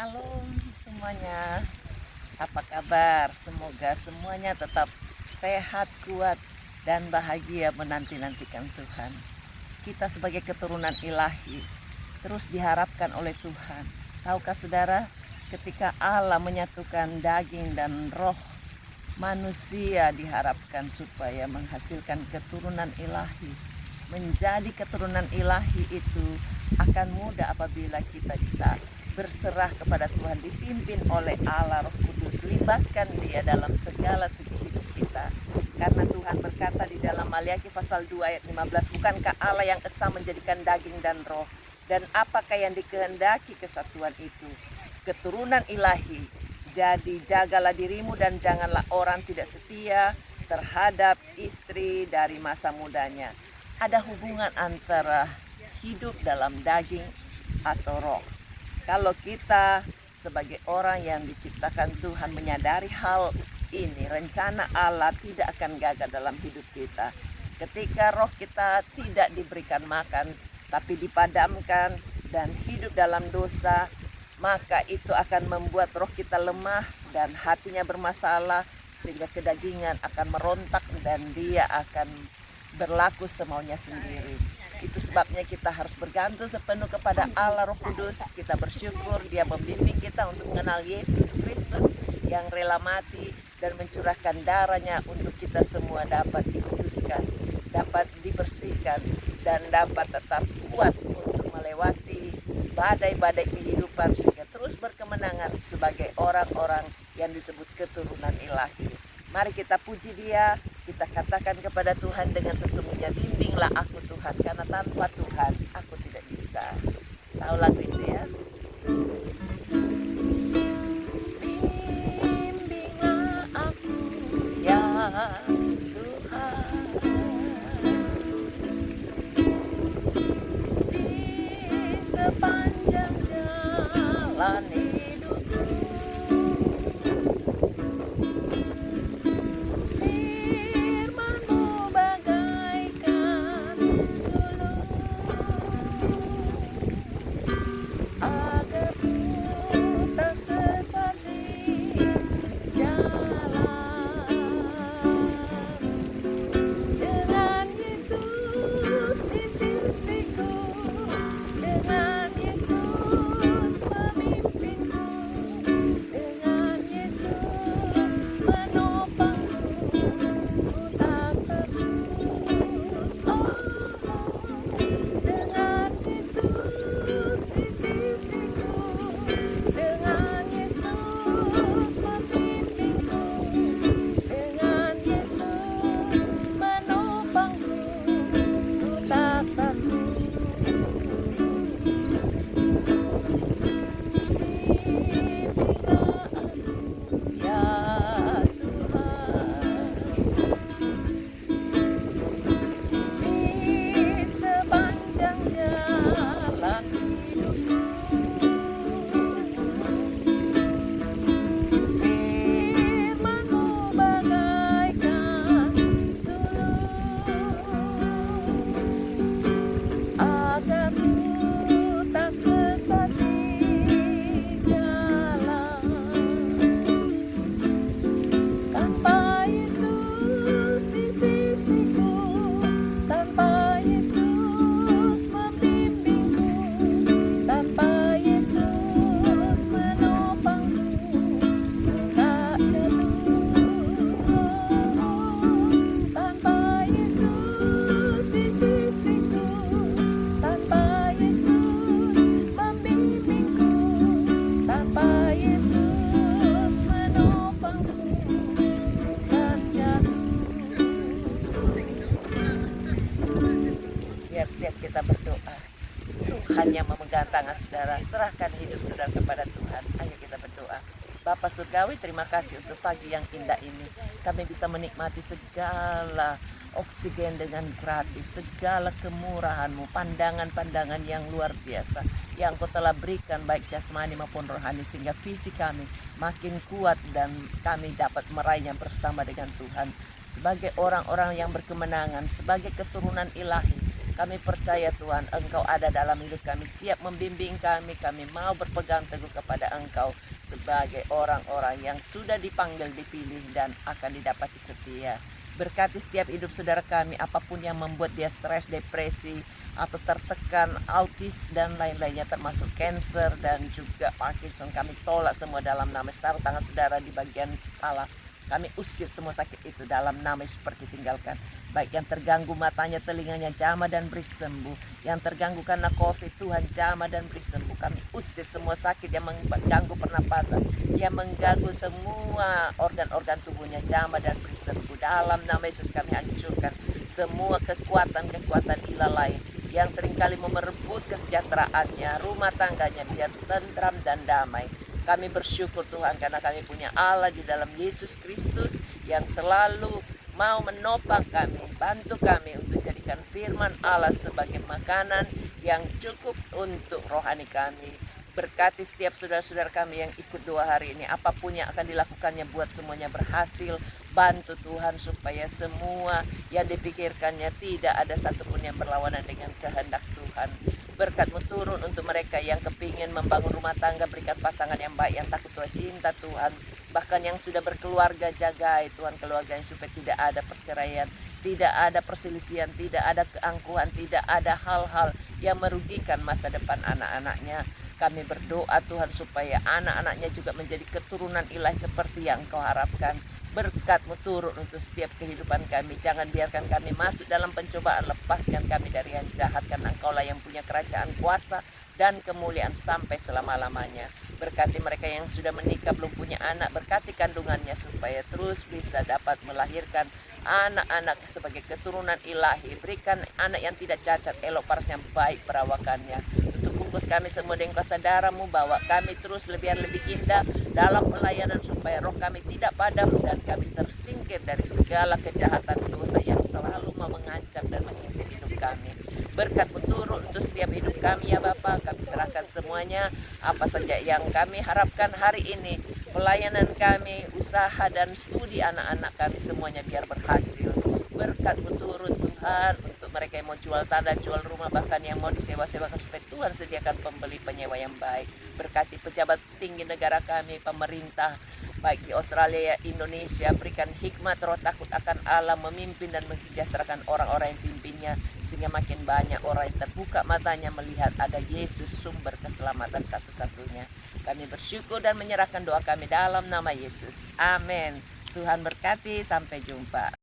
Shalom semuanya. Apa kabar? Semoga semuanya tetap sehat, kuat, dan bahagia menanti-nantikan Tuhan. Kita sebagai keturunan ilahi terus diharapkan oleh Tuhan. Tahukah saudara, ketika Allah menyatukan daging dan roh, manusia diharapkan supaya menghasilkan keturunan ilahi. Menjadi keturunan ilahi itu akan mudah apabila kita bisa berserah kepada Tuhan, dipimpin oleh Allah Roh Kudus. Libatkan Dia dalam segala segi hidup kita. Karena Tuhan berkata di dalam Maliaki pasal 2 ayat 15, bukankah Allah yang esa menjadikan daging dan roh? Dan apakah yang dikehendaki kesatuan itu? Keturunan ilahi. Jadi jagalah dirimu dan janganlah orang tidak setia terhadap istri dari masa mudanya. Ada hubungan antara hidup dalam daging atau roh. Kalau kita sebagai orang yang diciptakan Tuhan menyadari hal ini, rencana Allah tidak akan gagal dalam hidup kita. Ketika roh kita tidak diberikan makan, tapi dipadamkan dan hidup dalam dosa, maka itu akan membuat roh kita lemah dan hatinya bermasalah, sehingga kedagingan akan merontak dan dia akan berlaku semaunya sendiri. Itu sebabnya kita harus bergantung sepenuh kepada Allah Roh Kudus. Kita bersyukur Dia membimbing kita untuk mengenal Yesus Kristus yang rela mati dan mencurahkan darahnya untuk kita semua dapat dikuduskan, dapat dibersihkan, dan dapat tetap kuat untuk melewati badai-badai kehidupan sehingga terus berkemenangan sebagai orang-orang yang disebut keturunan ilahi. Mari kita puji Dia, kita katakan kepada Tuhan dengan sesungguhnya, bimbinglah aku Tuhan, karena tanpa Tuhan aku tidak bisa. Tahu lagu itu ya? Bimbinglah aku ya Tuhan, di sepanjang jalan hidupku. Setiap kita berdoa, Tuhan yang memegang tangan saudara, serahkan hidup saudara kepada Tuhan. Ayo kita berdoa. Bapa Surgawi, terima kasih untuk pagi yang indah ini. Kami bisa menikmati segala oksigen dengan gratis, segala kemurahan-Mu, pandangan-pandangan yang luar biasa yang Kau telah berikan baik jasmani maupun rohani, sehingga fisik kami makin kuat dan kami dapat meraihnya bersama dengan Tuhan. Sebagai orang-orang yang berkemenangan, sebagai keturunan ilahi, Kami percaya Tuhan, Engkau ada dalam hidup kami, siap membimbing kami. Kami mau berpegang teguh kepada Engkau sebagai orang-orang yang sudah dipanggil, dipilih, dan akan didapati setia. Berkati setiap hidup saudara kami, apapun yang membuat dia stres, depresi, atau tertekan, autis, dan lain-lainnya termasuk cancer dan juga Parkinson. Kami tolak semua dalam nama Yesus. Taruh tangan saudara di bagian kepala. Kami usir semua sakit itu dalam nama Yesus, seperti tinggalkan. Baik yang terganggu matanya, telinganya, jamah dan beri sembuh. Yang terganggu karena COVID, Tuhan jamah dan beri sembuh. Kami usir semua sakit yang mengganggu pernapasan, yang mengganggu semua organ-organ tubuhnya, jamah dan beri sembuh. Dalam nama Yesus kami hancurkan semua kekuatan-kekuatan ilah lain yang seringkali merebut kesejahteraannya, rumah tangganya, biar tentram dan damai. Kami bersyukur Tuhan karena kami punya Allah di dalam Yesus Kristus yang selalu mau menopang kami, bantu kami untuk jadikan firman Allah sebagai makanan yang cukup untuk rohani kami. Berkati setiap saudara-saudara kami yang ikut doa hari ini, apapun yang akan dilakukannya buat semuanya berhasil. Bantu Tuhan supaya semua yang dipikirkannya tidak ada satupun yang berlawanan dengan kehendak Tuhan. Berkat-Mu turun untuk mereka yang kepingin membangun rumah tangga, berikan pasangan yang baik, yang takut Tuhan, cinta Tuhan. Bahkan yang sudah berkeluarga, jagai Tuhan keluarganya supaya tidak ada perceraian, tidak ada perselisihan, tidak ada keangkuhan, tidak ada hal-hal yang merugikan masa depan anak-anaknya. Kami berdoa Tuhan supaya anak-anaknya juga menjadi keturunan ilahi seperti yang Engkau harapkan. Berkat-Mu turun untuk setiap kehidupan kami. Jangan biarkan kami masuk dalam pencobaan. Lepaskan kami dari yang jahat, karena Engkaulah yang punya kerajaan, kuasa, dan kemuliaan sampai selama-lamanya. Berkati mereka yang sudah menikah belum punya anak. Berkati kandungannya supaya terus bisa dapat melahirkan anak-anak sebagai keturunan ilahi. Berikan anak yang tidak cacat, elok paras yang baik perawakannya. Untuk bungkus kami semua dengan kuasa darah-Mu, bawa kami terus lebih indah dalam pelayanan supaya roh kami tidak padam dan kami tersingkir dari segala kejahatan dosa yang selalu mau mengancam dan mengintip hidup kami. Berkat-Mu turun untuk setiap hidup kami ya Bapa. Kami serahkan semuanya, apa saja yang kami harapkan hari ini, pelayanan kami, usaha dan studi anak-anak kami semuanya biar berhasil. Berkat-Mu turun Tuhan untuk mereka yang mau jual tanah, jual rumah, bahkan yang mau disewa-sewakan supaya Tuhan sediakan pembeli penyewa yang baik. Berkati pejabat tinggi negara kami, pemerintah baik di Australia, Indonesia, berikan hikmat roh takut akan Allah, memimpin dan mensejahterakan orang-orang yang pimpinnya, sehingga makin banyak orang yang terbuka matanya melihat ada Yesus sumber keselamatan satu-satunya. Kami bersyukur dan menyerahkan doa kami dalam nama Yesus. Amin. Tuhan berkati, sampai jumpa.